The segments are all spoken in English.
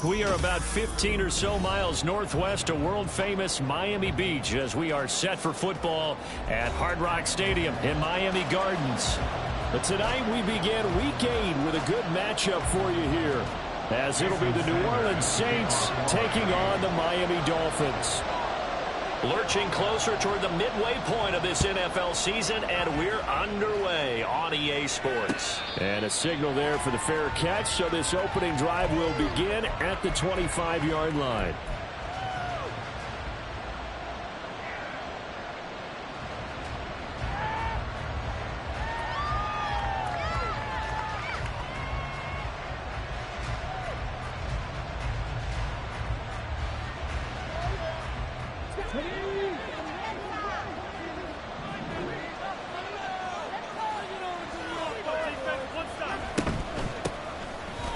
We are about 15 or so miles northwest of world-famous Miami Beach as we are set for football at Hard Rock Stadium in Miami Gardens. But tonight we begin Week 8 with a good matchup for you here, as it'll be the New Orleans Saints taking on the Miami Dolphins. Lurching closer toward the midway point of this NFL season, and we're underway on EA Sports. And a signal there for the fair catch, so this opening drive will begin at the 25-yard line.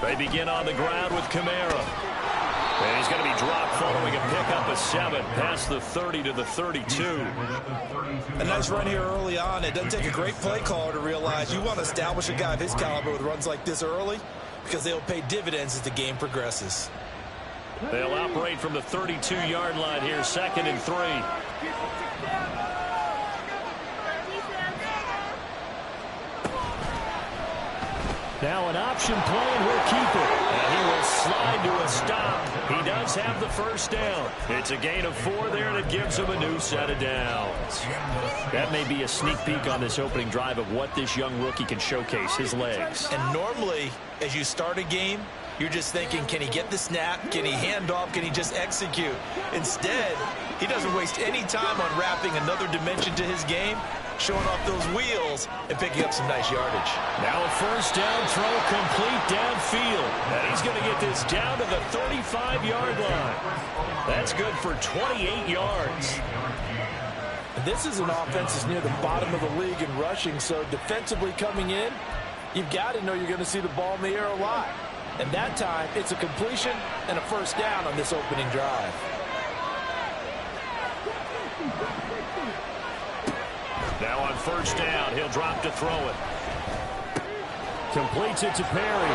They begin on the ground with Kamara. And he's going to be dropped following a pickup of 7 past the 30 to the 32. A nice run here early on. It doesn't take a great play caller to realize you want to establish a guy of his caliber with runs like this early, because they'll pay dividends as the game progresses. They'll operate from the 32-yard line here, 2nd and 3. Now an option play, and he'll keep it. And he will slide to a stop. He does have the first down. It's a gain of 4 there, and it gives him a new set of downs. That may be a sneak peek on this opening drive of what this young rookie can showcase, his legs. And normally, as you start a game, you're just thinking, can he get the snap? Can he hand off? Can he just execute? Instead, he doesn't waste any time on wrapping another dimension to his game, showing off those wheels and picking up some nice yardage. Now a first down throw complete downfield. And he's going to get this down to the 35-yard line. That's good for 28 yards. This is an offense that's near the bottom of the league in rushing, so defensively coming in, you've got to know you're going to see the ball in the air a lot. And that time, it's a completion and a first down on this opening drive. Now on first down, he'll drop to throw it. Completes it to Perry.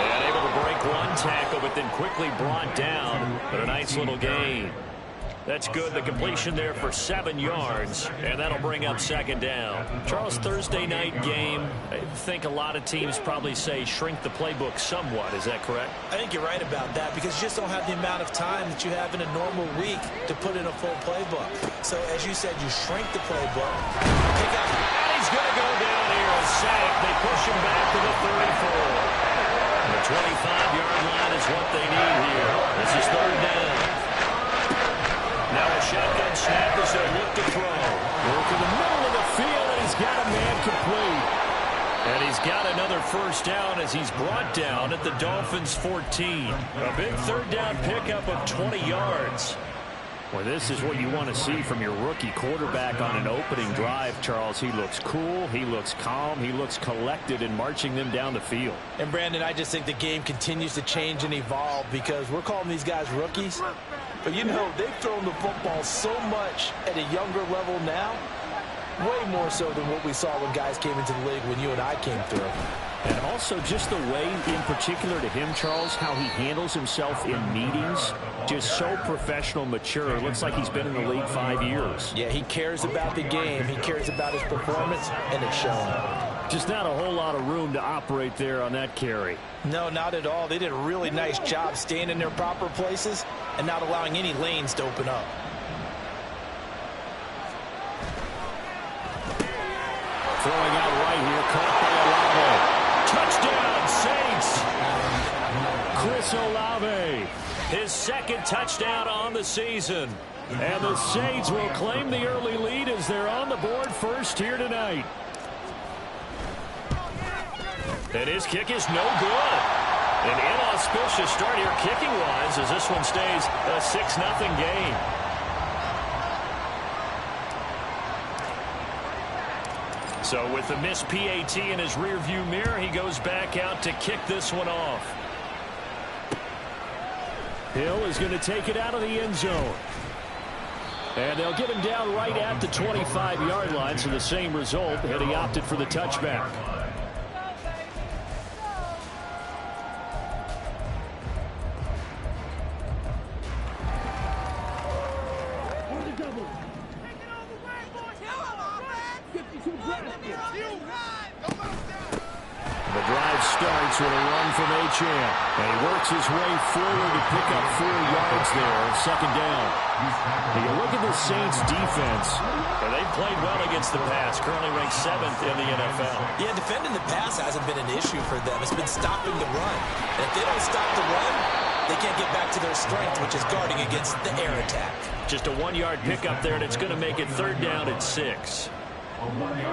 And able to break one tackle, but then quickly brought down. But a nice little gain. That's good. The completion there for 7 yards, and that'll bring up 2nd down. Charles, Thursday night game, I think a lot of teams probably say shrink the playbook somewhat. Is that correct? I think you're right about that, because you just don't have the amount of time that you have in a normal week to put in a full playbook. So, as you said, you shrink the playbook. And he's going to go down here and sack. They push him back to the 34. The 25-yard line is what they need here. This is 3rd down. Now a shotgun snap as they look to throw. Work in the middle of the field, and he's got a man complete. And he's got another first down as he's brought down at the Dolphins' 14. A big 3rd down pickup of 20 yards. Well, this is what you want to see from your rookie quarterback on an opening drive, Charles. He looks cool, he looks calm, he looks collected in marching them down the field. And, Brandon, I just think the game continues to change and evolve, because we're calling these guys rookies. But, you know, they've thrown the football so much at a younger level now, way more so than what we saw when guys came into the league when you and I came through. And also just the way, in particular to him, Charles, how he handles himself in meetings, just so professional, mature. It looks like he's been in the league 5 years. Yeah, he cares about the game. He cares about his performance, and it's showing. Just not a whole lot of room to operate there on that carry. No, not at all. They did a really nice job staying in their proper places and not allowing any lanes to open up. Throwing out right here, caught by Olave. Touchdown, Saints! Chris Olave, his 2nd touchdown on the season. And the Saints will claim the early lead as they're on the board first here tonight. And his kick is no good. An inauspicious start here kicking-wise as this one stays a 6-0 game. So with the missed PAT in his rearview mirror, he goes back out to kick this one off. Hill is going to take it out of the end zone. And they'll get him down right at the 25-yard line, so the same result, and he opted for the touchback. The drive starts with a run from Achane. And he works his way forward to pick up 4 yards there on second down. You look at the Saints defense. They've played well against the pass, currently ranked 7th in the NFL. Yeah, defending the pass hasn't been an issue for them. It's been stopping the run. And if they don't stop the run, they can't get back to their strength, which is guarding against the air attack. Just a 1-yard pickup there, and it's going to make it 3rd down at 6.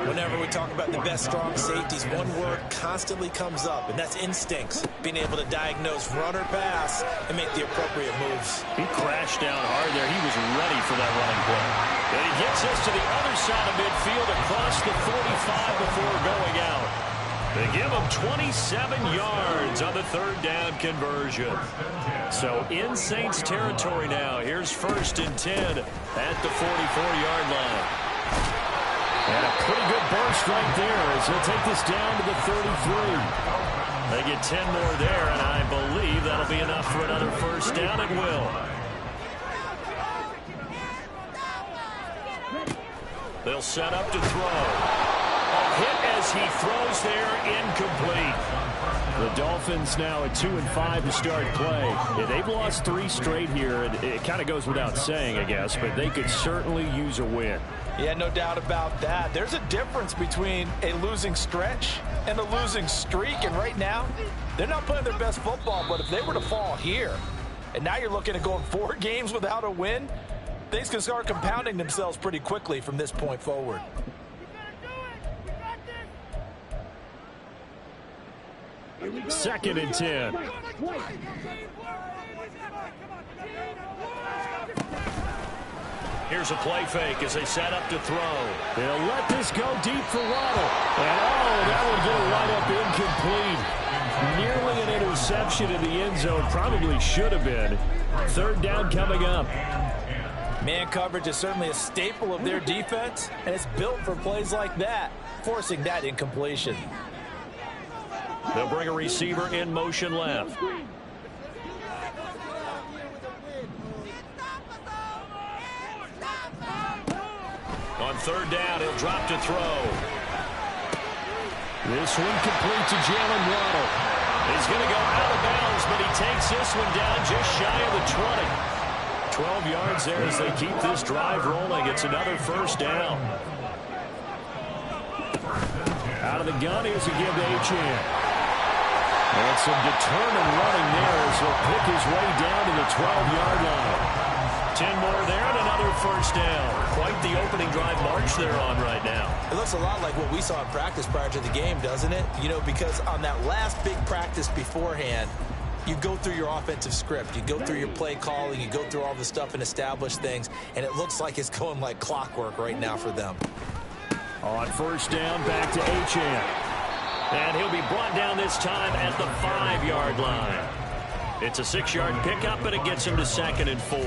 Whenever we talk about the best strong safeties, one word constantly comes up, and that's instincts. Being able to diagnose run or pass and make the appropriate moves. He crashed down hard there. He was ready for that running play. And he gets us to the other side of midfield across the 45 before going out. They give him 27 yards on the 3rd down conversion. So in Saints territory now. Here's 1st and 10 at the 44-yard line. And a pretty good burst right there as he'll take this down to the 33. They get 10 more there, and I believe that'll be enough for another 1st down. It will. They'll set up to throw. A hit as he throws there, incomplete. The Dolphins now at 2-5 to start play. Yeah, they've lost 3 straight here, and it kind of goes without saying, I guess, but they could certainly use a win. Yeah, no doubt about that. There's a difference between a losing stretch and a losing streak, and right now, they're not playing their best football, but if they were to fall here, and now you're looking at going 4 games without a win, things can start compounding themselves pretty quickly from this point forward. Second and 10. Here's a play fake as they set up to throw. They'll let this go deep for Waddle. And that will get right up incomplete. Nearly an interception in the end zone. Probably should have been. 3rd down coming up. Man coverage is certainly a staple of their defense, and it's built for plays like that, forcing that incompletion. They'll bring a receiver in motion left. On 3rd down, he'll drop to throw. This one complete to Jalen Waddle. He's going to go out of bounds, but he takes this one down just shy of the 20. 12 yards there as they keep this drive rolling. It's another 1st down. Out of the gun, here's a give to Achane. And some determined running there as he'll pick his way down to the 12-yard line. 10 more there and another 1st down. Quite the opening drive march they're on right now. It looks a lot like what we saw in practice prior to the game, doesn't it? You know, because on that last big practice beforehand, you go through your offensive script. You go through your play calling. You go through all the stuff and establish things. And it looks like it's going like clockwork right now for them. On 1st down, back to Achane. And he'll be brought down this time at the 5-yard line. It's a 6-yard pickup, but it gets him to 2nd and 4.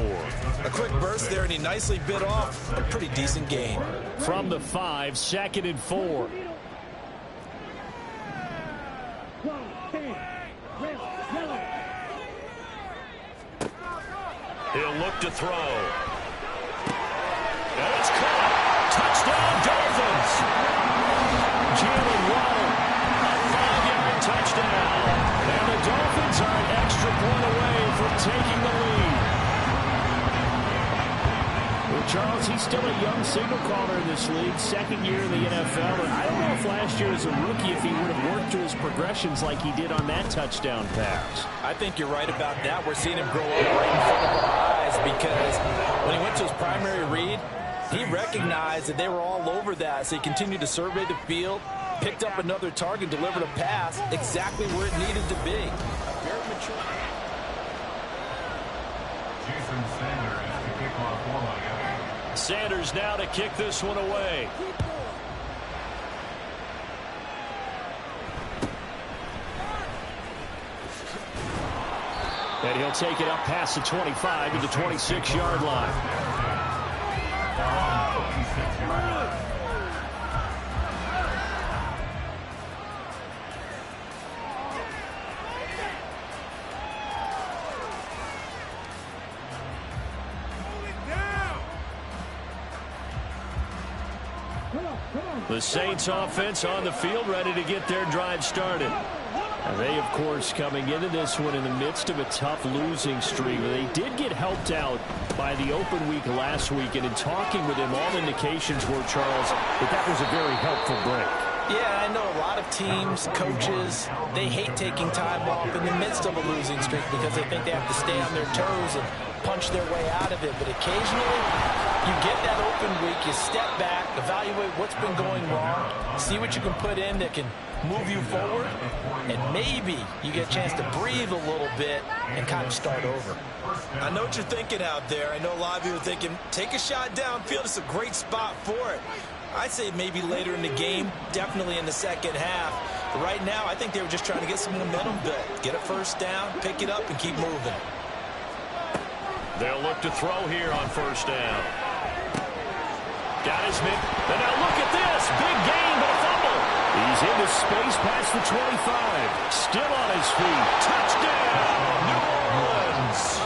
A quick burst there, and he nicely bit off a pretty decent gain. From the 5, 2nd and 4. He'll look to throw. And it's caught. Touchdown, Dolphins. Jalen Waddle, a 5-yard touchdown. And the Dolphins are an extra point away from taking the lead. Well, Charles, he's still a young signal caller in this league, 2nd year in the NFL. And I don't know if last year as a rookie if he would have worked through his progressions like he did on that touchdown pass. I think you're right about that. We're seeing him grow up right in front of our eyes because when he went to his primary read, he recognized that they were all over that, so he continued to survey the field, picked up another target, delivered a pass exactly where it needed to be. Very mature. Jason Sanders to kick off for Miami. Sanders now to kick this one away. And he'll take it up past the 25 to the 26-yard line. Come on. The Saints offense on the field, ready to get their drive started. And they, of course, coming into this one in the midst of a tough losing streak. They did get helped out by the open week last week, and in talking with him, all indications were, Charles, that was a very helpful break. Yeah, I know a lot of teams, coaches, they hate taking time off in the midst of a losing streak because they think they have to stay on their toes and punch their way out of it. But occasionally, you get that open week, you step back, evaluate what's been going wrong, see what you can put in that can move you forward, and maybe you get a chance to breathe a little bit and kind of start over. I know what you're thinking out there. I know a lot of you are thinking, take a shot downfield. It's a great spot for it. I'd say maybe later in the game, definitely in the second half. But right now, I think they were just trying to get some momentum built. Get a first down, pick it up, and keep moving. They'll look to throw here on first down. Got his man. And now look at this. Big gain, but a fumble. He's into space past the 25. Still on his feet. Touchdown, New Orleans.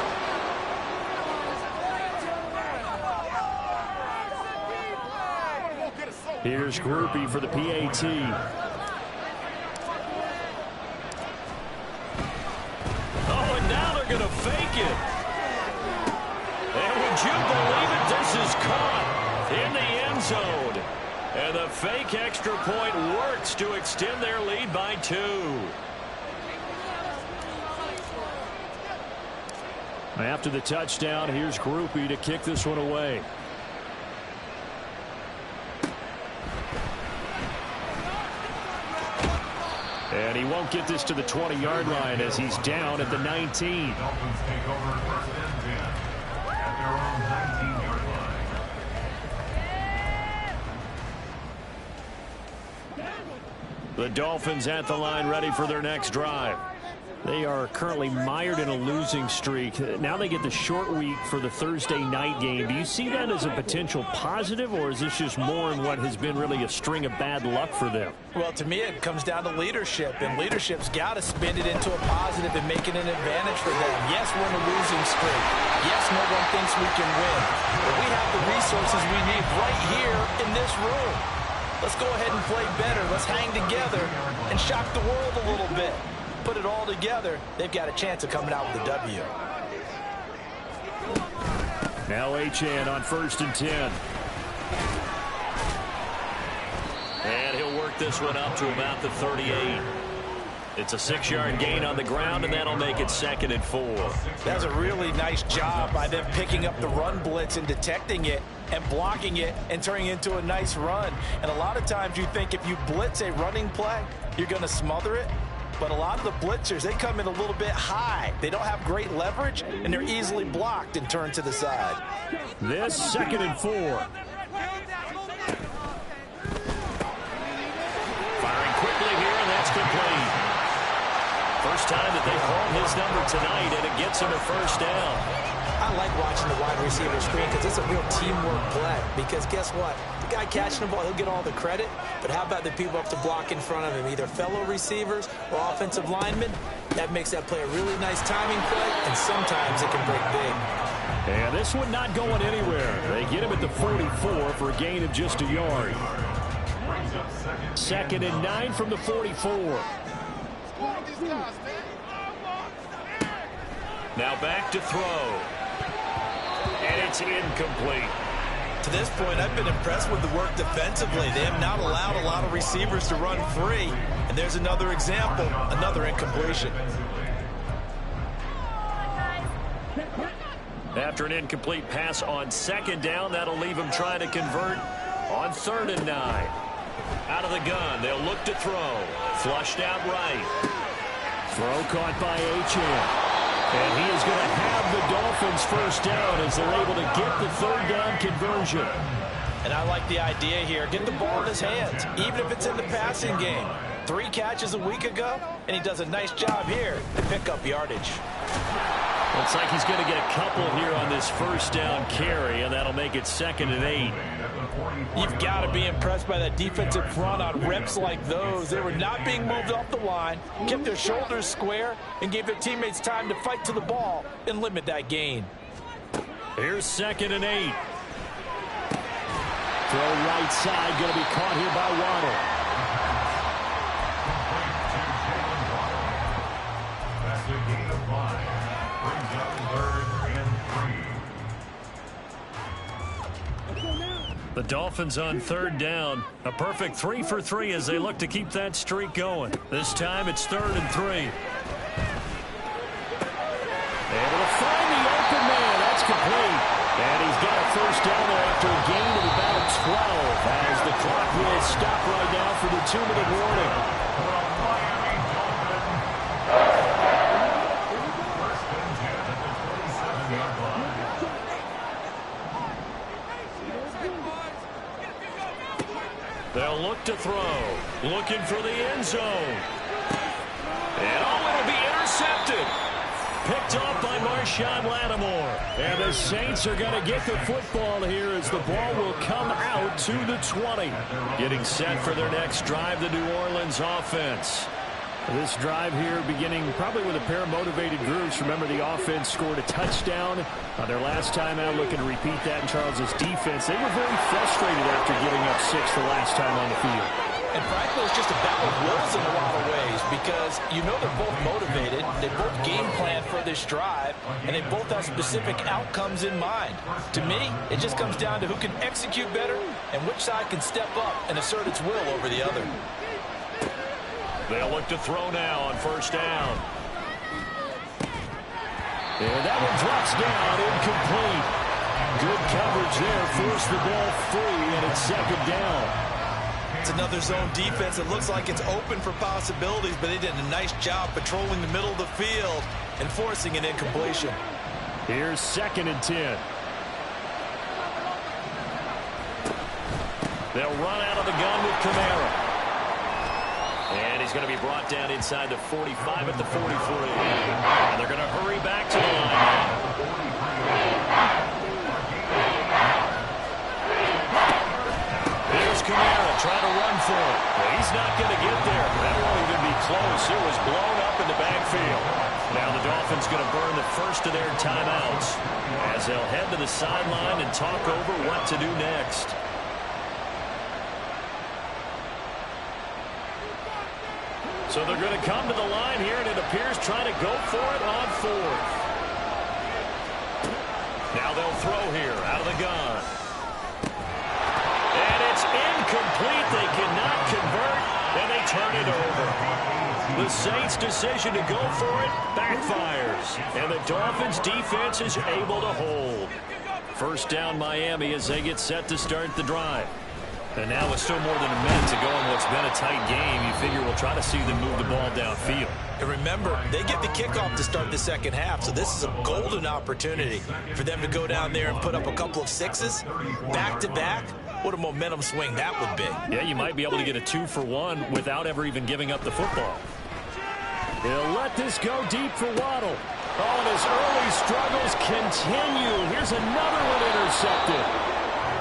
Here's Grupe for the PAT. Oh, and now they're going to fake it. And would you believe it? This is caught in the end zone. And the fake extra point works to extend their lead by 2. After the touchdown, here's Grupe to kick this one away. And he won't get this to the 20-yard line as he's down at the 19. Dolphins take over first and 10 at their own 19-yard line. The Dolphins at the line, ready for their next drive. They are currently mired in a losing streak. Now they get the short week for the Thursday night game. Do you see that as a potential positive, or is this just more in what has been really a string of bad luck for them? Well, to me, it comes down to leadership, and leadership's got to spin it into a positive and make it an advantage for them. Yes, we're in a losing streak. Yes, no one thinks we can win. But we have the resources we need right here in this room. Let's go ahead and play better. Let's hang together and shock the world a little bit. Put it all together, they've got a chance of coming out with a W. Now Achane on first and 10. And he'll work this one up to about the 38. It's a 6-yard gain on the ground, and that'll make it 2nd and 4. That's a really nice job by them picking up the run blitz and detecting it and blocking it and turning it into a nice run. And a lot of times you think if you blitz a running play, you're going to smother it. But a lot of the blitzers, they come in a little bit high. They don't have great leverage, and they're easily blocked and turned to the side. This 2nd and 4. Firing quickly here, and that's complete. First time that they called his number tonight, and it gets him a first down. I like watching the wide receiver screen because it's a real teamwork play. Because guess what? The guy catching the ball, he'll get all the credit. But how about the people up to block in front of him, either fellow receivers or offensive linemen? That makes that play a really nice timing play, and sometimes it can break big. And this one not going anywhere. They get him at the 44 for a gain of just a yard. 2nd and 9 from the 44. Now back to throw. And it's incomplete. To this point, I've been impressed with the work defensively. They have not allowed a lot of receivers to run free. And there's another example, another incompletion. After an incomplete pass on 2nd down, that'll leave him trying to convert on 3rd and 9. Out of the gun, they'll look to throw. Flushed out right. Throw caught by Achane. And he is going to have the Dolphins first down as they're able to get the 3rd down conversion. And I like the idea here. Get the ball in his hands, even if it's in the passing game. 3 catches a week ago, and he does a nice job here to pick up yardage. Looks like he's going to get a couple here on this first down carry, and that'll make it 2nd and 8. You've got to be impressed by that defensive front on reps like those. They were not being moved off the line, kept their shoulders square, and gave their teammates time to fight to the ball and limit that gain. Here's 2nd and 8. Throw right side, going to be caught here by Waddle. That's a gain of 5. Brings up 3rd and 3. The Dolphins on 3rd down. A perfect 3 for 3 as they look to keep that streak going. This time it's 3rd and 3. Able to find the open man. That's complete. And he's got a first down there after a gain of about 12 as the clock will stop right now for the 2-minute warning. They'll look to throw. Looking for the end zone. And it'll be intercepted. Picked off by Marshawn Lattimore. And the Saints are going to get the football here as the ball will come out to the 20. Getting set for their next drive, the New Orleans offense. This drive here beginning probably with a pair of motivated groups. Remember, the offense scored a touchdown on their last time out. Looking to repeat that in Charles' defense. They were very frustrated after giving up 6 the last time on the field. And frankly, it's just a battle of wills in a lot of ways because you know they're both motivated. They both game plan for this drive, and they both have specific outcomes in mind. To me, it just comes down to who can execute better and which side can step up and assert its will over the other. They'll look to throw now on 1st down. And that one drops down, incomplete. Good coverage there, forced the ball free, and it's 2nd down. It's another zone defense. It looks like it's open for possibilities, but they did a nice job patrolling the middle of the field and forcing an incompletion. Here's 2nd and 10. They'll run out of the gun with Kamara. And he's going to be brought down inside the 45 at the 43. And they're going to hurry back to the line. Here's Kamara trying to run for it. Well, he's not going to get there. That won't even be close. It was blown up in the backfield. Now the Dolphins going to burn the first of their timeouts as they'll head to the sideline and talk over what to do next. So they're going to come to the line here, and it appears trying to go for it on 4th. Now they'll throw here out of the gun. And it's incomplete. They cannot convert, and they turn it over. The Saints' decision to go for it backfires, and the Dolphins' defense is able to hold. 1st down Miami as they get set to start the drive. And now with still more than a minute to go in what's been a tight game, you figure we'll try to see them move the ball downfield. And remember, they get the kickoff to start the 2nd half, so this is a golden opportunity for them to go down there and put up a couple of 6s back-to-back. What a momentum swing that would be. Yeah, you might be able to get a 2-for-1 without ever even giving up the football. He'll let this go deep for Waddle. Oh, and his early struggles continue. Here's another one intercepted.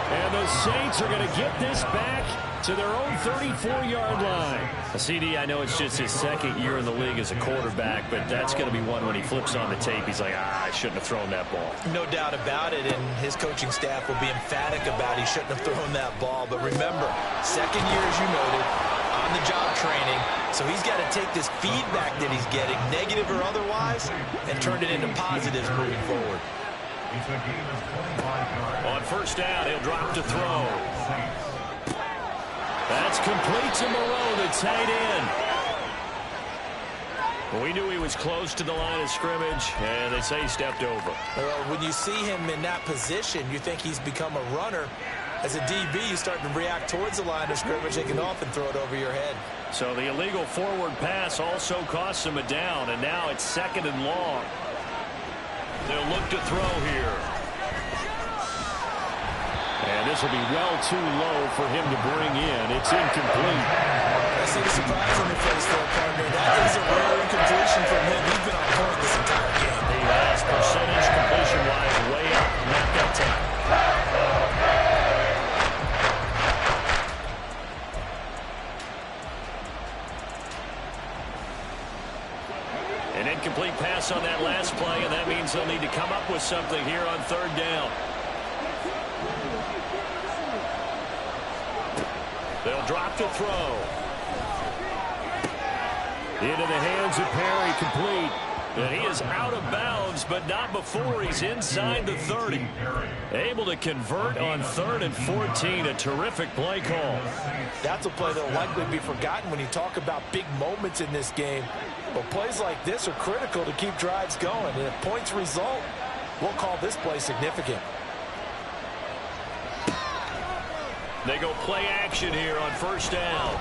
And the Saints are going to get this back to their own 34-yard line. CD, I know it's just his 2nd year in the league as a quarterback, but that's going to be one when he flips on the tape. He's like, I shouldn't have thrown that ball. No doubt about it, and his coaching staff will be emphatic about he shouldn't have thrown that ball. But remember, 2nd year, as you noted, on-the-job training, so he's got to take this feedback that he's getting, negative or otherwise, and turn it into positives moving forward. On 1st down, he'll drop to throw. That's complete to Moreau, the tight end. Well, we knew he was close to the line of scrimmage, and they say he stepped over. Well, when you see him in that position, you think he's become a runner. As a DB, you start to react towards the line of scrimmage. They can often throw it over your head. So the illegal forward pass also costs him a down, and now it's 2nd and long. They'll look to throw here. And this will be well too low for him to bring in. It's incomplete. I see the surprise on your face there, partner. That is a rare incompletion from him. He's been on point this entire game. He has percentage completion-wise way up, not that time. An incomplete pass on that last play, and that means they'll need to come up with something here on 3rd down. to throw. Into the hands of Perry, complete. And he is out of bounds, but not before he's inside the 30. Able to convert on 3rd and 14. A terrific play call. That's a play that will likely be forgotten when you talk about big moments in this game. But plays like this are critical to keep drives going. And if points result, we'll call this play significant. They go play action here on 1st down.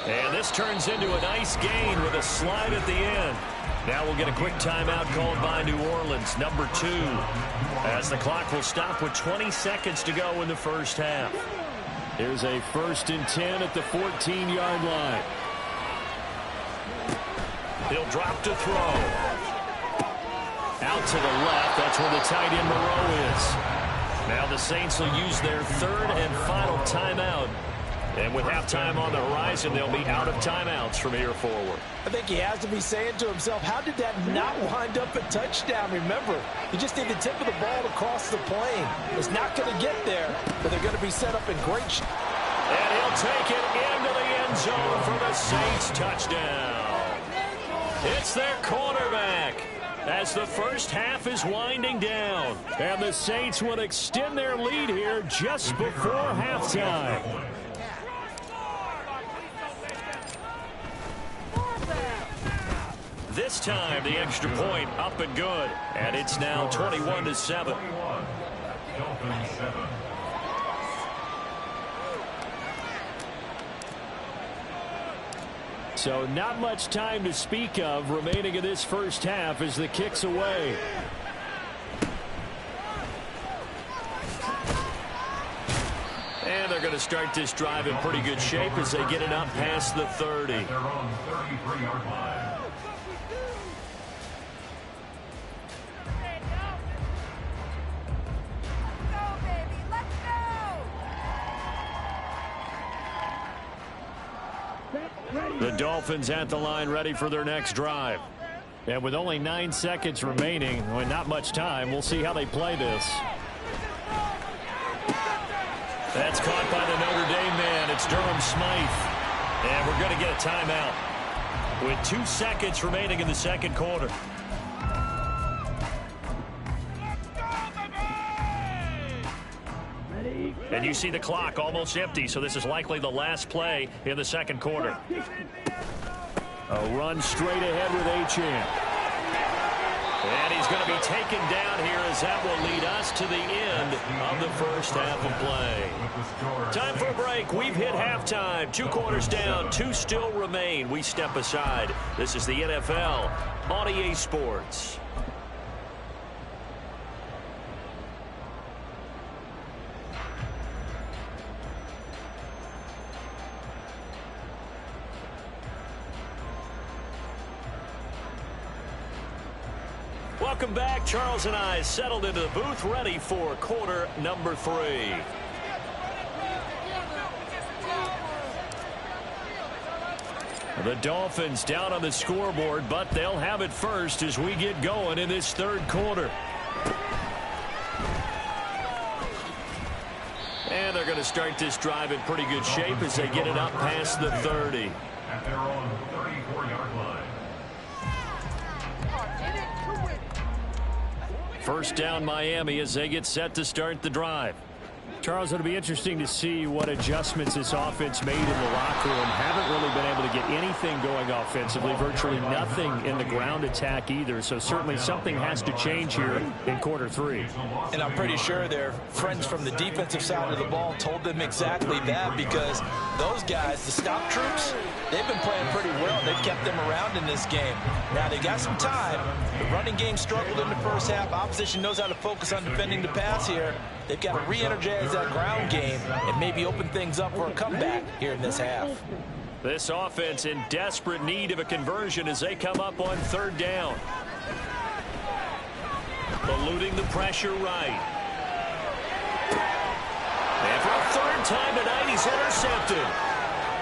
And this turns into a nice gain with a slide at the end. Now we'll get a quick timeout called by New Orleans, number 2, as the clock will stop with 20 seconds to go in the first half. Here's a 1st and 10 at the 14-yard line. He'll drop to throw. Out to the left. That's where the tight end Moreau is. Now the Saints will use their 3rd and final timeout. And with halftime on the horizon, they'll be out of timeouts from here forward. I think he has to be saying to himself, how did that not wind up a touchdown? Remember, you just need the tip of the ball to cross the plane. It's not going to get there, but they're going to be set up in great shape. And he'll take it into the end zone for the Saints touchdown. It's their quarterback as the first half is winding down. And the Saints will extend their lead here just before halftime. This time, the extra point up and good. And it's now 21-7. So not much time to speak of remaining in this first half as the kick's away. And they're going to start this drive in pretty good shape as they get it up past the 30. Their own 33-yard line. The Dolphins at the line ready for their next drive. And with only 9 seconds remaining, and not much time, we'll see how they play this. That's caught by the Notre Dame man. It's Durham Smythe. And we're going to get a timeout with 2 seconds remaining in the second quarter. And you see the clock almost empty, so this is likely the last play in the second quarter. A run straight ahead with Achane. And he's going to be taken down here as that will lead us to the end of the first half of play. Time for a break. We've hit halftime. 2 quarters down, 2 still remain. We step aside. This is the NFL on EA Sports. Welcome back. Charles and I settled into the booth, ready for quarter number 3. The Dolphins down on the scoreboard, but they'll have it first as we get going in this third quarter. And they're going to start this drive in pretty good shape as they get it up past the 30. At their own 34-yard line. First down Miami as they get set to start the drive. Charles, it'll be interesting to see what adjustments this offense made in the locker room. Haven't really been able to get anything going offensively. Virtually nothing in the ground attack either. So certainly something has to change here in quarter 3. And I'm pretty sure their friends from the defensive side of the ball told them exactly that, because those guys, the stop troops, they've been playing pretty well. They've kept them around in this game. Now they got some time. The running game struggled in the first half. Opposition knows how to focus on defending the pass here. They've got to re-energize that ground game and maybe open things up for a comeback here in this half. This offense in desperate need of a conversion as they come up on third down. Eluding the pressure right. And for a third time tonight, he's intercepted.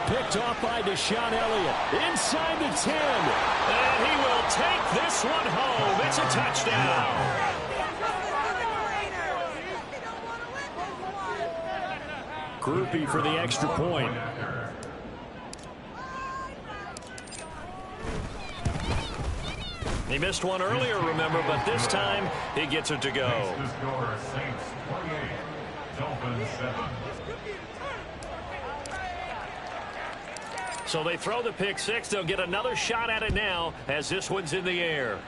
Picked off by Deshaun Elliott. Inside the 10. And he will take this one home. It's a touchdown. Groupie for the extra point. He missed one earlier, remember, but this time he gets it to go. The score, Saints 28, Dolphins 7. So they throw the pick six. They'll get another shot at it now as this one's in the air.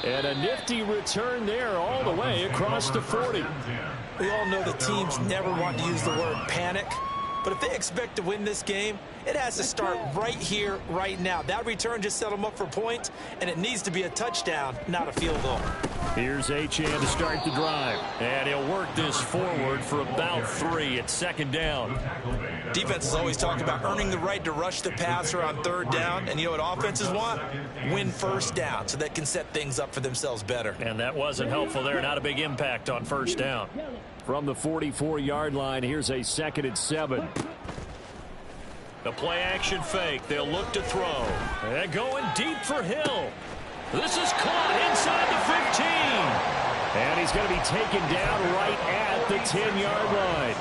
And a nifty return there all the way across the 40. We all know the teams never want to use the word panic. But if they expect to win this game, it has to start right here, right now. That return just set them up for points, and it needs to be a touchdown, not a field goal. Here's Achane to start the drive. And he'll work this forward for about 3. It's second down. Defenses always talk about earning the right to rush the passer on third down. And you know what offenses want? Win first down so they can set things up for themselves better. And that wasn't helpful there. Not a big impact on first down. From the 44-yard line, here's a 2nd and 7. The play action fake. They'll look to throw. And going deep for Hill. This is caught inside the 15. And he's going to be taken down right at the 10-yard line.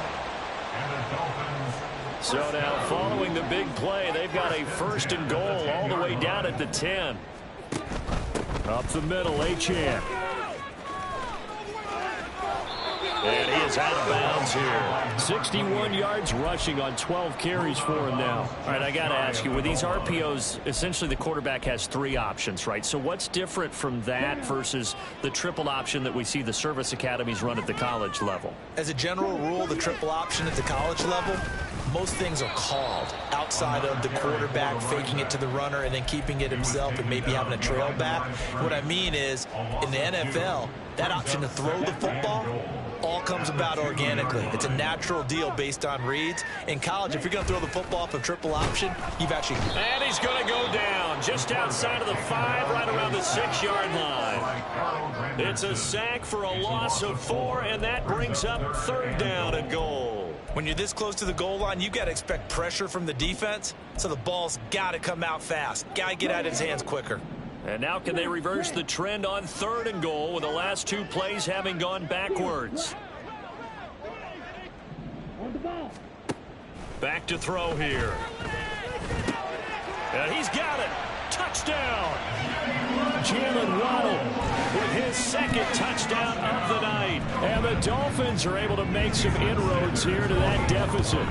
So now following the big play, they've got a 1st and goal all the way down at the 10. Up the middle, Achane. And he is out of bounds here. 61 yards rushing on 12 carries for him now. All right, I got to ask you, with these RPOs, essentially the quarterback has 3 options, right? So what's different from that versus the triple option that we see the service academies run at the college level? As a general rule, the triple option at the college level, most things are called outside of the quarterback faking it to the runner and then keeping it himself and maybe having a trail back. What I mean is, in the NFL, that option to throw the football all comes about organically. It's a natural deal based on reads. In college, if you're going to throw the football off a triple option, you've actually... And he's going to go down just outside of the 5, right around the 6-yard line. It's a sack for a loss of 4, and that brings up 3rd down and goal. When you're this close to the goal line, you've got to expect pressure from the defense, so the ball's got to come out fast. Got to get out of his hands quicker. And now can they reverse the trend on 3rd and goal with the last 2 plays having gone backwards? Back to throw here. And he's got it. Touchdown. Jalen Waddle with his 2nd touchdown of the night. And the Dolphins are able to make some inroads here to that deficit.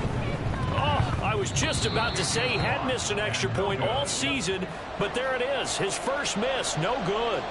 Oh, I was just about to say he had missed an extra point all season, but there it is. His first miss, no good.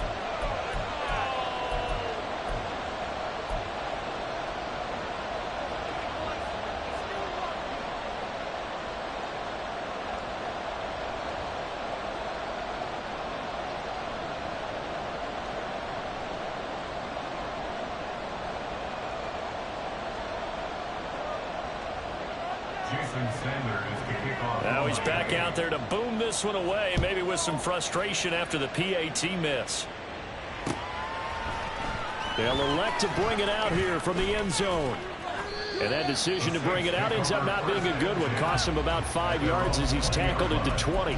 Now he's back out there to boom this one away, maybe with some frustration after the PAT miss. They'll elect to bring it out here from the end zone. And that decision to bring it out ends up not being a good one. Costs him about 5 yards as he's tackled into 20.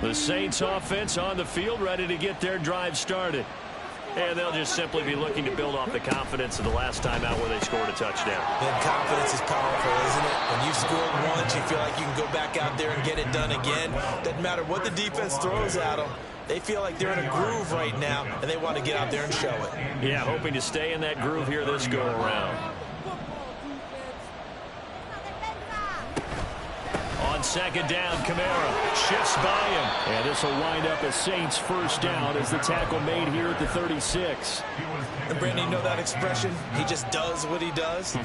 The Saints offense on the field, ready to get their drive started. And they'll just simply be looking to build off the confidence of the last time out where they scored a touchdown. That confidence is powerful, isn't it? When you've scored once, you feel like you can go back out there and get it done again. Doesn't matter what the defense throws at them. They feel like they're in a groove right now, and they want to get out there and show it. Yeah, hoping to stay in that groove here this go-around. On 2nd down, Kamara shifts by him. And this will wind up a Saints 1st down as the tackle made here at the 36. And Brandon, you know that expression? He just does what he does.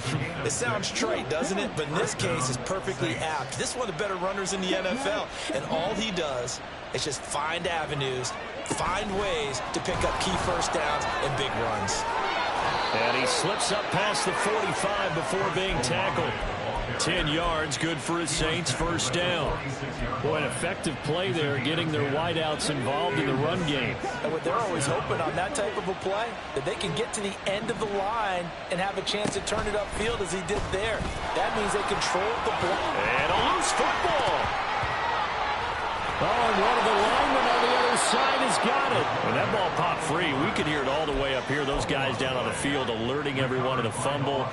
It sounds trite, doesn't it? But in this case, it's perfectly apt. This is one of the better runners in the NFL. And all he does is just find avenues, find ways to pick up key first downs and big runs. And he slips up past the 45 before being tackled. 10 yards, good for his Saints, first down. Boy, an effective play there, getting their wideouts involved in the run game. And what they're always hoping on that type of a play, that they can get to the end of the line and have a chance to turn it upfield as he did there. That means they control the ball. And a loose football. Oh, and one of the linemen on the other side has got it. When that ball popped free, we could hear it all the way up here. Those guys down on the field alerting everyone of the fumble.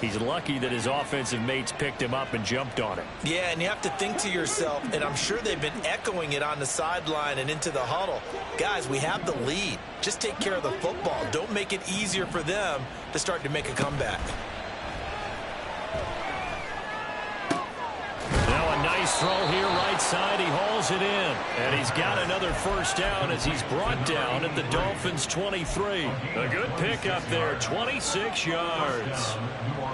He's lucky that his offensive mates picked him up and jumped on it. Yeah, and you have to think to yourself, and I'm sure they've been echoing it on the sideline and into the huddle. Guys, we have the lead. Just take care of the football. Don't make it easier for them to start to make a comeback. Nice throw here, right side. He hauls it in. And he's got another first down as he's brought down at the Dolphins' 23. A good pickup there, 26 yards.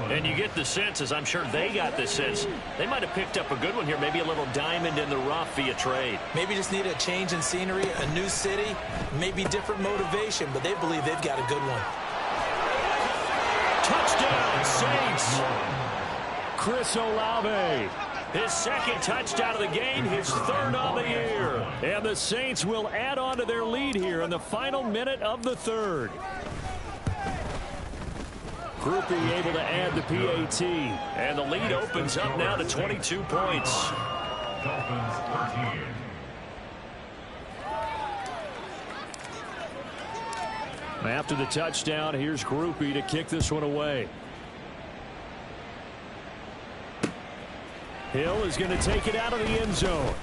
And you get the sense, as I'm sure they got the sense, they might have picked up a good one here, maybe a little diamond in the rough via trade. Maybe just need a change in scenery, a new city, maybe different motivation, but they believe they've got a good one. Touchdown, Saints. Chris Olave. His second touchdown of the game, his third on the year. And the Saints will add on to their lead here in the final minute of the third. Groupie able to add the PAT. And the lead opens up now to 22 points. Dolphins 13. After the touchdown, here's Groupie to kick this one away. Hill is going to take it out of the end zone.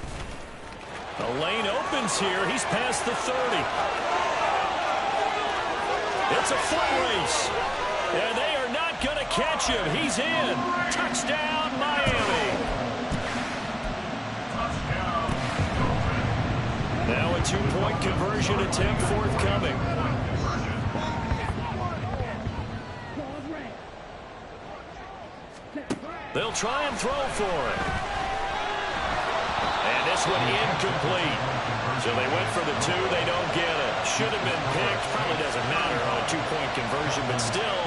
The lane opens here. He's past the 30. It's a foot race. And they are not going to catch him. He's in. Touchdown, Miami. Now a 2-point conversion attempt forthcoming. They'll try and throw for it. And this one incomplete. So they went for the 2. They don't get it. Should have been picked. Probably doesn't matter on a 2-point conversion. But still,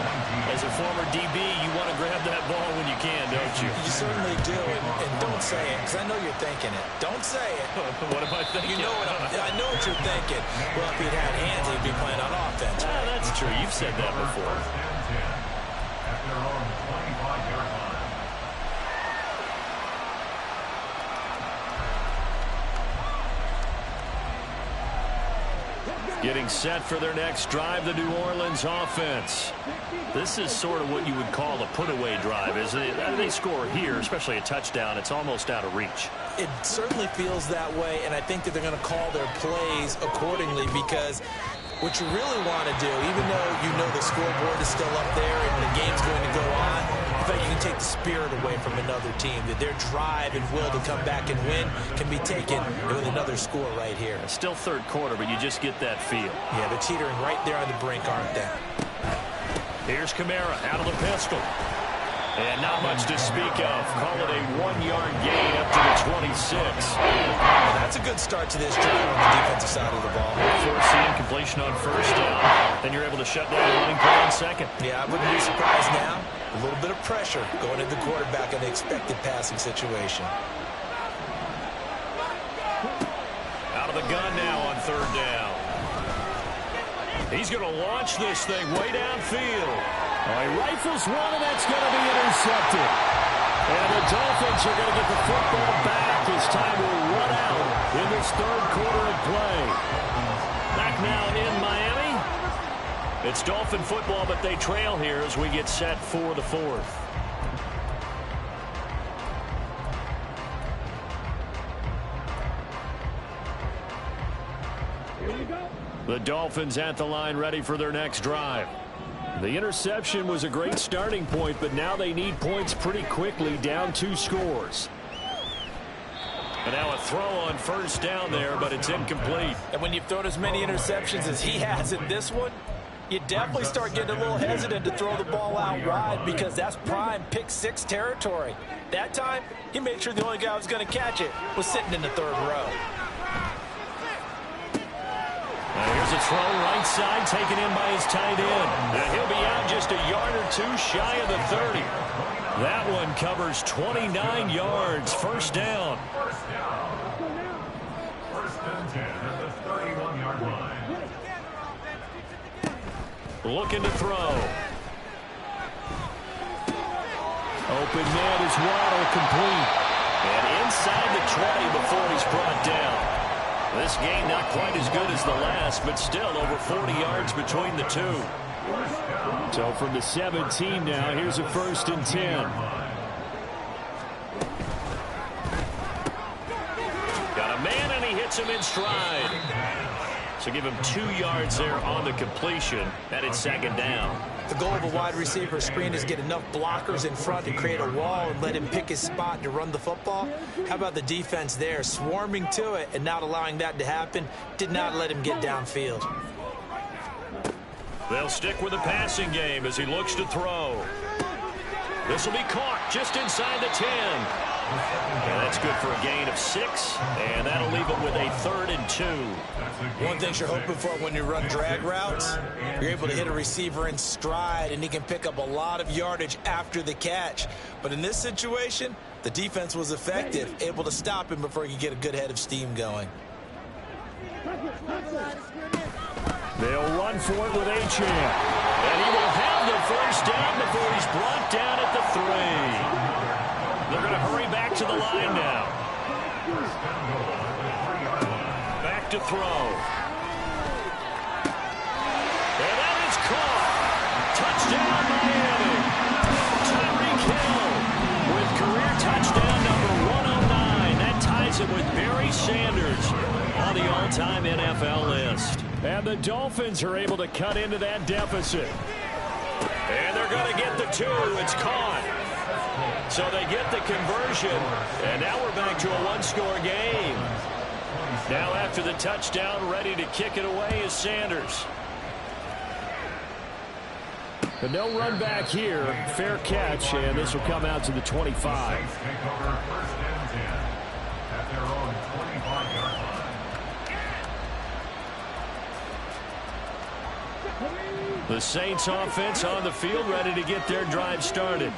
as a former DB, you want to grab that ball when you can, don't you? You certainly do. And don't say it, because I know you're thinking it. Don't say it. What am I thinking? You know what I know what you're thinking. Well, if he'd had hands, he'd be playing on offense. That's true. You've said that before. At their own 25-yard line. Getting set for their next drive, the New Orleans offense. This is sort of what you would call a put-away drive, isn't it? They score here, especially a touchdown. It's almost out of reach. It certainly feels that way, and I think that they're going to call their plays accordingly, because what you really want to do, even though you know the scoreboard is still up there and the game's going to go on, I think you can take the spirit away from another team, that their drive and will to come back and win can be taken with another score right here. It's still third quarter, but you just get that feel. Yeah, they're teetering right there on the brink, aren't they? Here's Kamara out of the pistol. And not much to speak of. Call it a 1-yard gain up to the 26. That's a good start to this drive on the defensive side of the ball. Force the incompletion on first down. Then you're able to shut down the running play on second. Yeah, I wouldn't be surprised now. A little bit of pressure going into the quarterback in the expected passing situation. Out of the gun now on third down. He's going to launch this thing way downfield. He rifles one, and that's going to be intercepted. And the Dolphins are going to get the football back as time will run out in this third quarter of play. Back now in Miami. It's Dolphin football, but they trail here as we get set for the fourth. The Dolphins at the line ready for their next drive. The interception was a great starting point, but now they need points pretty quickly, down 2 scores. And now a throw on first down there, but it's incomplete. And when you've thrown as many interceptions as he has in this one, you definitely start getting a little hesitant to throw the ball out wide, because that's prime pick 6 territory. That time, he made sure the only guy who was going to catch it was sitting in the third row. Here's a throw right side, taken in by his tight end. And he'll be out just a yard or two shy of the 30. That one covers 29 yards. First down. First and 10 at the 31-yard line. Looking to throw. Open man is Waddle, complete. And inside the 20 before he's brought down. This game not quite as good as the last, but still over 40 yards between the two. So from the 17 now, here's a first and 10. Got a man, and he hits him in stride. So give him 2 yards there on the completion, and it's second down. The goal of a wide receiver screen is get enough blockers in front to create a wall and let him pick his spot to run the football. How about the defense there, swarming to it and not allowing that to happen? Did not let him get downfield. They'll stick with the passing game as he looks to throw. This will be caught just inside the 10. And that's good for a gain of 6, and that'll leave him with a 3rd and 2. One thing you're hoping for when you run drag routes, you're able to hit a receiver in stride, and he can pick up a lot of yardage after the catch. But in this situation, the defense was effective, able to stop him before he could get a good head of steam going. They'll run for it with Achane. And he will have the first down before he's brought down at the 3. They're going to hurry back to the line now. Back to throw. And that is caught. Touchdown, Miami. Tyreek Hill with career touchdown number 109. That ties him with Barry Sanders on the all-time NFL list. And the Dolphins are able to cut into that deficit. And they're going to get the 2. It's caught. So they get the conversion, and now we're back to a one-score game. Now after the touchdown, ready to kick it away is Sanders. And no run back here. Fair catch, and this will come out to the 25. The Saints offense on the field, ready to get their drive started.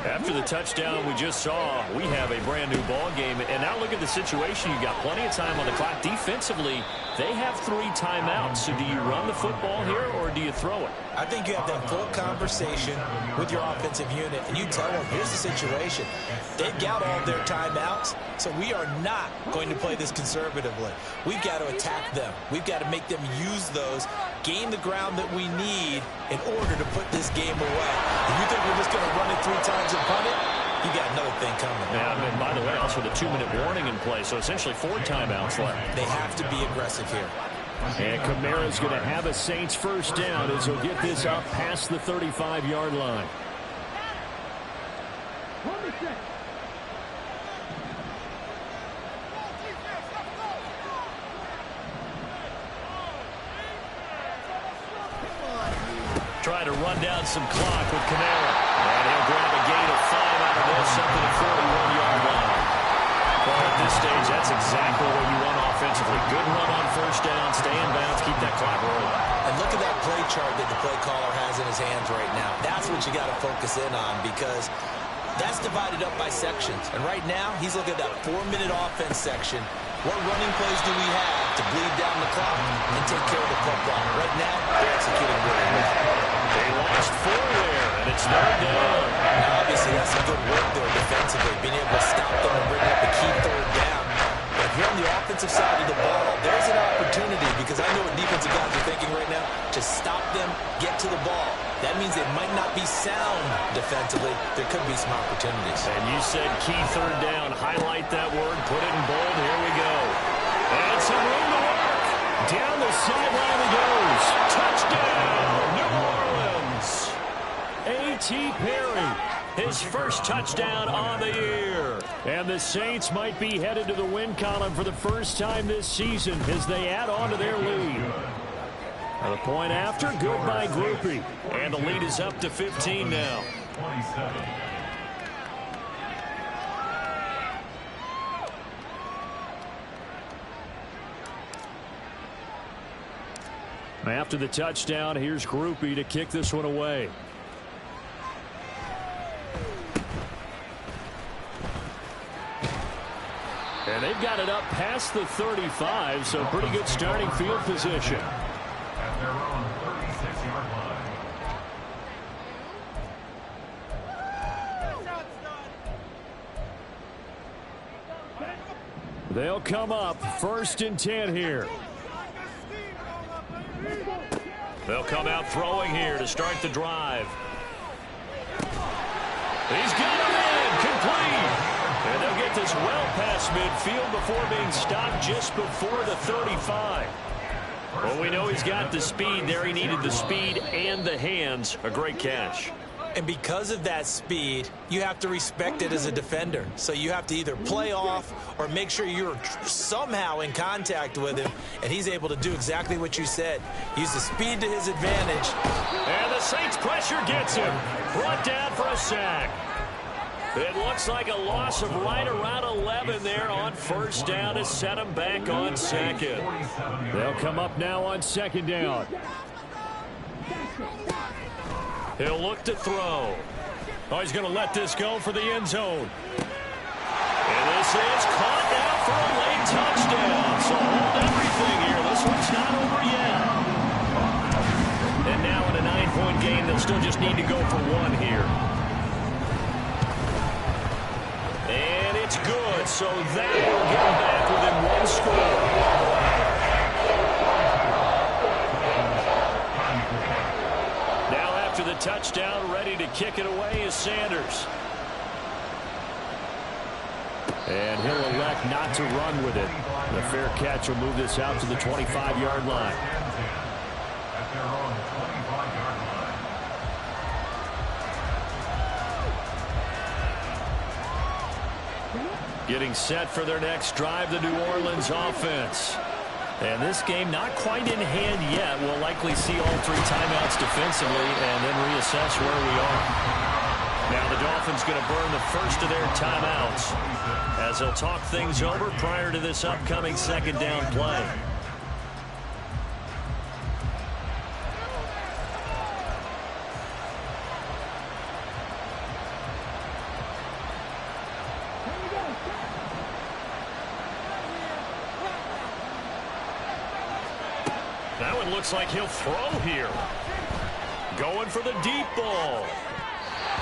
After the touchdown we just saw, we have a brand new ball game. And now look at the situation. You got plenty of time on the clock. Defensively, they have 3 timeouts. So do you run the football here or do you throw it? I think you have that full conversation with your offensive unit, and you tell them, here's the situation. They've got all their timeouts, so we are not going to play this conservatively. We've got to attack them. We've got to make them use those, gain the ground that we need in order to put this game away. If you think we're just going to run it 3 times and punt it, you got another thing coming. Yeah, and by the way, also the 2-minute warning in play, so essentially 4 timeouts left. They have to be aggressive here. And Kamara's going to have a Saints first down as he'll get this up past the 35-yard line. Try to run down some clock with Kamara. And he'll grab a gain of 5 out of this up to the 41-yard line. Well, at this stage, that's exactly what you want offensively. Good run on first down, stay in bounds, keep that clock rolling. And look at that play chart that the play caller has in his hands right now. That's what you got to focus in on, because that's divided up by sections. And right now, he's looking at that 4-minute offense section. What running plays do we have to bleed down the clock and take care of the football? Right now, they're executing really well. They lost 4 there, and it's 3rd down. Now, obviously, that's some good work there defensively, being able to stop them and bring up a key 3rd down. But if you're on the offensive side of the ball, there's an opportunity, because I know what defensive guys are thinking right now. Just stop them, get to the ball. That means they might not be sound defensively. There could be some opportunities. And you said key 3rd down. Highlight that word. Put it in bold. Here we go. And some room to work. Down the sideline he goes. Touchdown, New Orleans. A.T. Perry, his first touchdown on the year. And the Saints might be headed to the win column for the first time this season as they add on to their lead. And the point after, good by Grupe. And the lead is up to 15 now. 27. After the touchdown, here's Grupe to kick this one away. And they've got it up past the 35, so pretty good starting field position. At their own 36-yard line. They'll come up 1st and 10 here. They'll come out throwing here to start the drive. He's got him in, complete. And they'll get this well past midfield before being stopped just before the 35. Well, we know he's got the speed there. He needed the speed and the hands. A great catch. And because of that speed, you have to respect it as a defender. So you have to either play off or make sure you're somehow in contact with him. And he's able to do exactly what you said. Use the speed to his advantage. And the Saints pressure gets him. Brought down for a sack. It looks like a loss of right around 11 there on 1st down to set him back on 2nd. They'll come up now on 2nd down. He'll look to throw. Oh, he's going to let this go for the end zone. And this is caught now for a late touchdown. So hold everything here. This one's not over yet. And now in a 9-point game, they'll still just need to go for 1 here. And it's good. So that will get him back within 1 score. The touchdown, ready to kick it away is Sanders. And he'll elect not to run with it. The fair catch will move this out to the 25-yard line. At their own 25-yard line. Getting set for their next drive, the New Orleans offense. And this game not quite in hand yet. We'll likely see all 3 timeouts defensively and then reassess where we are. Now the Dolphins going to burn the first of their timeouts as they'll talk things over prior to this upcoming 2nd down play. That one looks like he'll throw here. Going for the deep ball.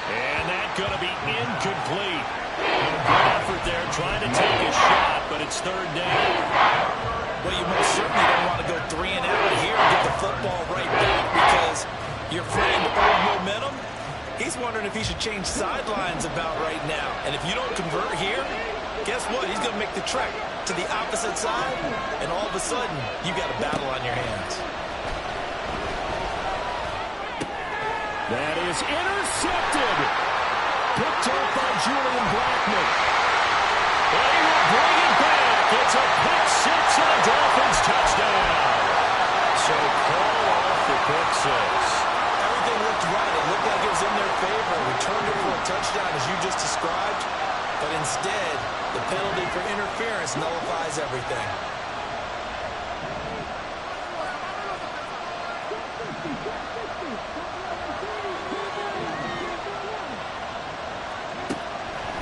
And that's going to be incomplete. Good effort there trying to take a shot, but it's 3rd down. Well, you most certainly don't want to go 3 and out here and get the football right back because you're playing the old momentum. He's wondering if he should change sidelines about right now. And if you don't convert here, guess what? He's going to make the trek to the opposite side, and all of a sudden, you got a battle on your hands. That is intercepted. Picked up by Julian Blackmon. And he will bring it back. It's a pick 6 and a Dolphins touchdown. So call off the pick 6. Everything looked right. It looked like it was in their favor. Returned it for a touchdown, as you just described. But instead, the penalty for interference nullifies everything.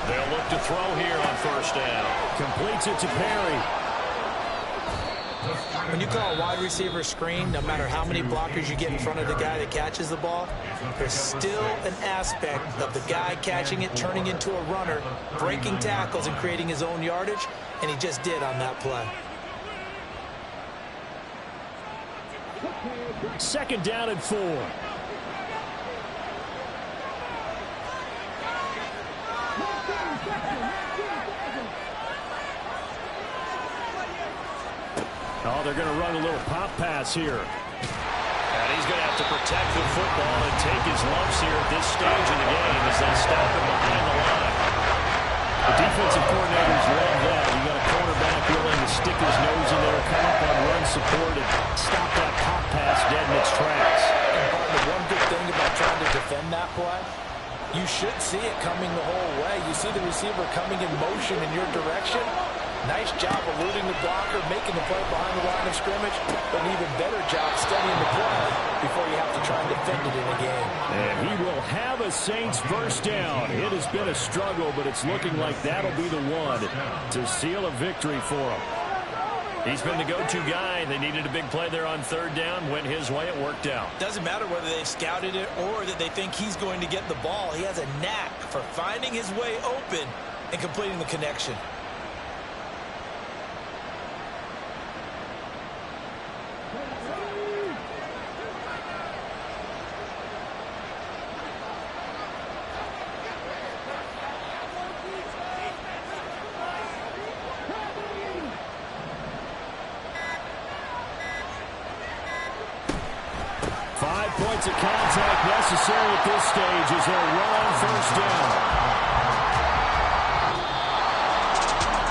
They'll look to throw here on 1st down. Completes it to Perry. When you call a wide receiver screen, no matter how many blockers you get in front of the guy that catches the ball, there's still an aspect of the guy catching it, turning into a runner, breaking tackles and creating his own yardage, and he just did on that play. 2nd down and 4. Oh, they're going to run a little pop pass here. And he's going to have to protect the football and take his lumps here at this stage of the game as they stop him behind the line. The defensive coordinators love that. You got a quarterback willing to stick his nose in there, come up on run support, and stop that pop pass dead in its tracks. And the one good thing about trying to defend that play, you should see it coming the whole way. You see the receiver coming in motion in your direction. Nice job eluding the blocker, making the play behind the line of scrimmage, but an even better job studying the play before you have to try and defend it in a game. And he will have a Saints first down. It has been a struggle, but it's looking like that'll be the one to seal a victory for him. He's been the go-to guy. They needed a big play there on third down. Went his way. It worked out. Doesn't matter whether they scouted it or that they think he's going to get the ball. He has a knack for finding his way open and completing the connection. Points of contact necessary at this stage as they'll run first down.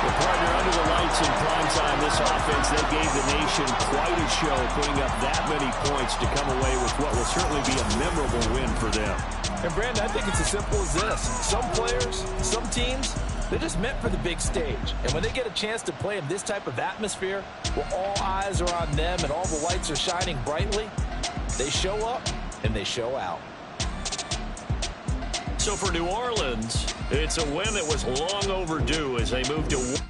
The partner under the lights in prime time, this offense, they gave the nation quite a show, putting up that many points to come away with what will certainly be a memorable win for them. And Brandon, I think it's as simple as this. Some players, some teams, they're just meant for the big stage. And when they get a chance to play in this type of atmosphere, where all eyes are on them and all the lights are shining brightly, they show up and they show out. So for New Orleans, it's a win that was long overdue as they move to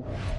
You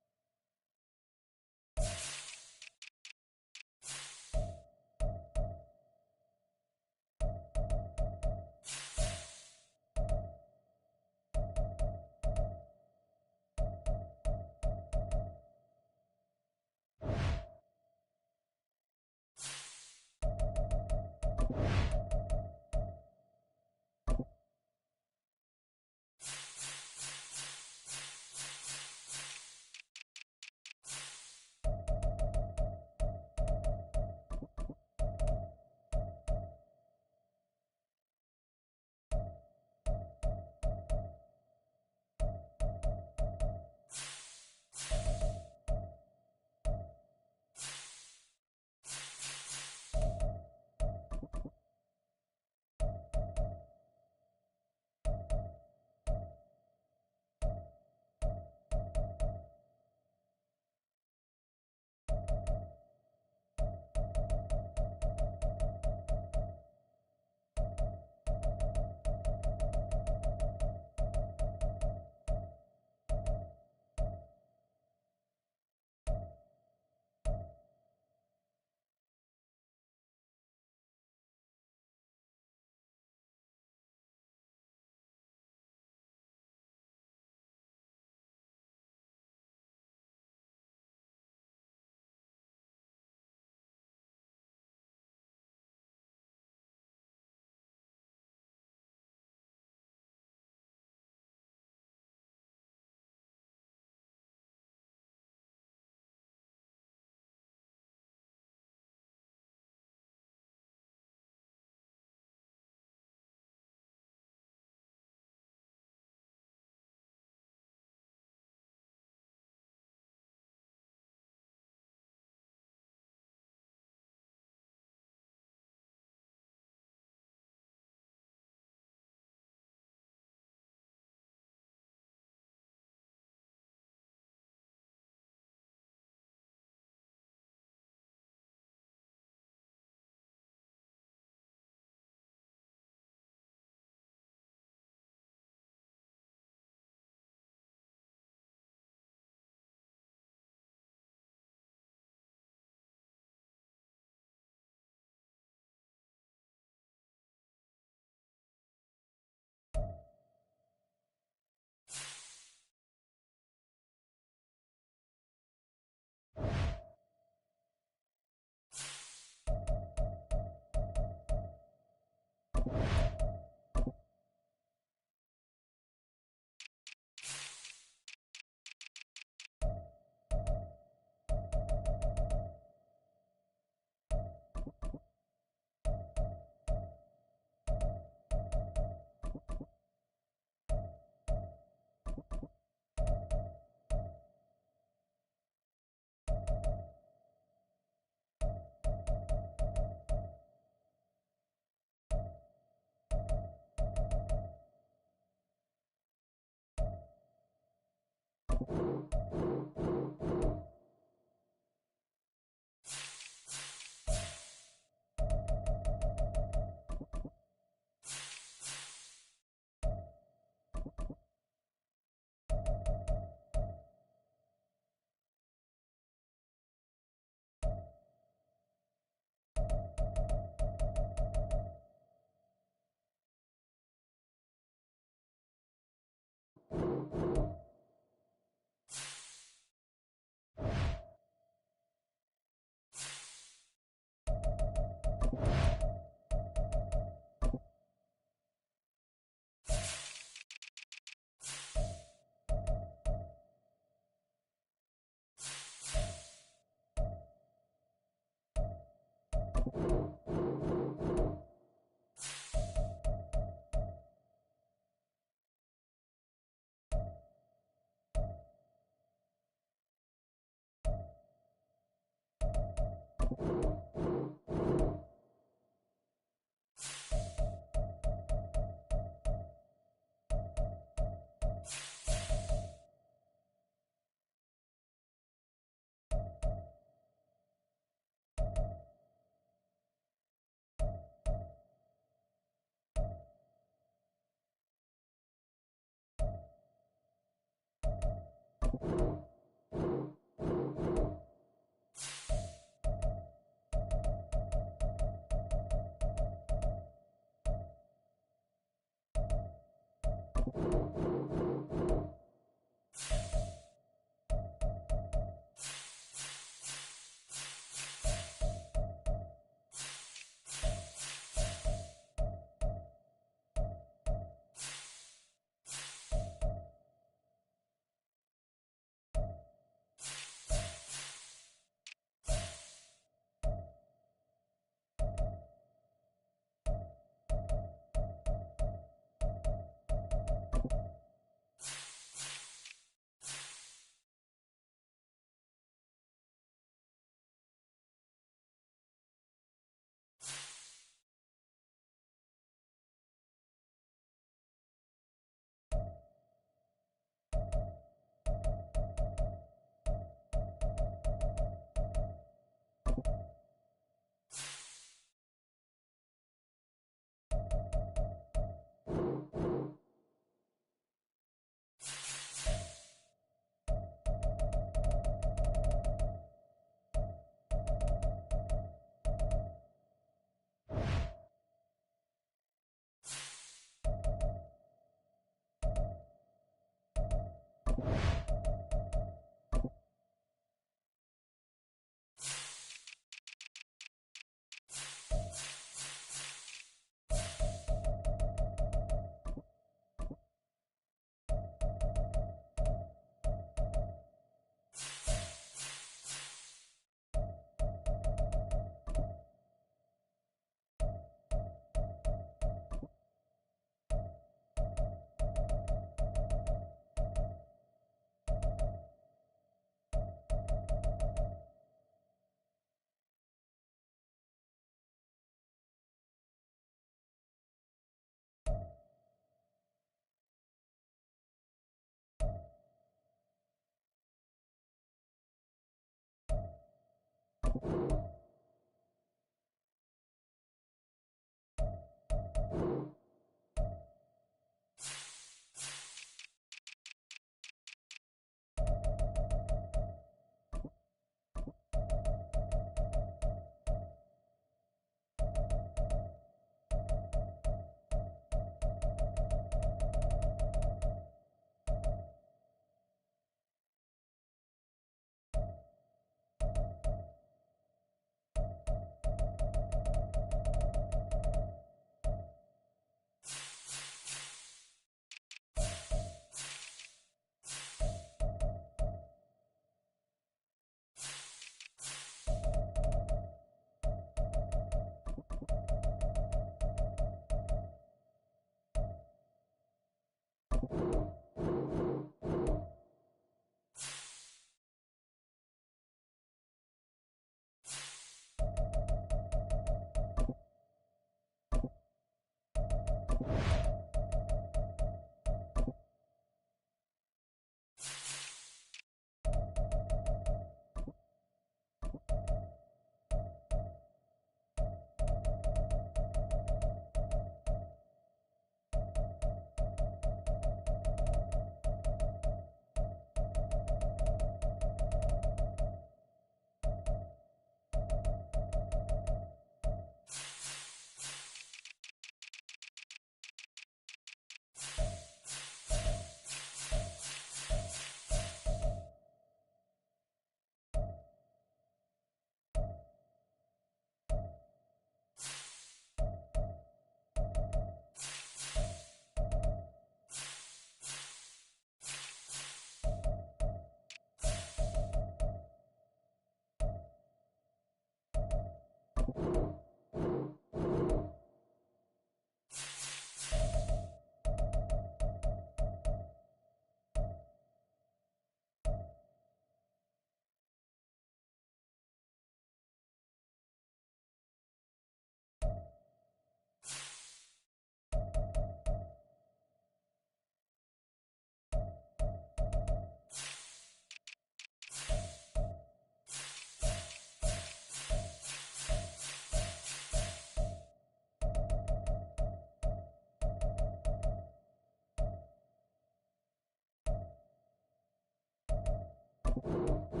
line.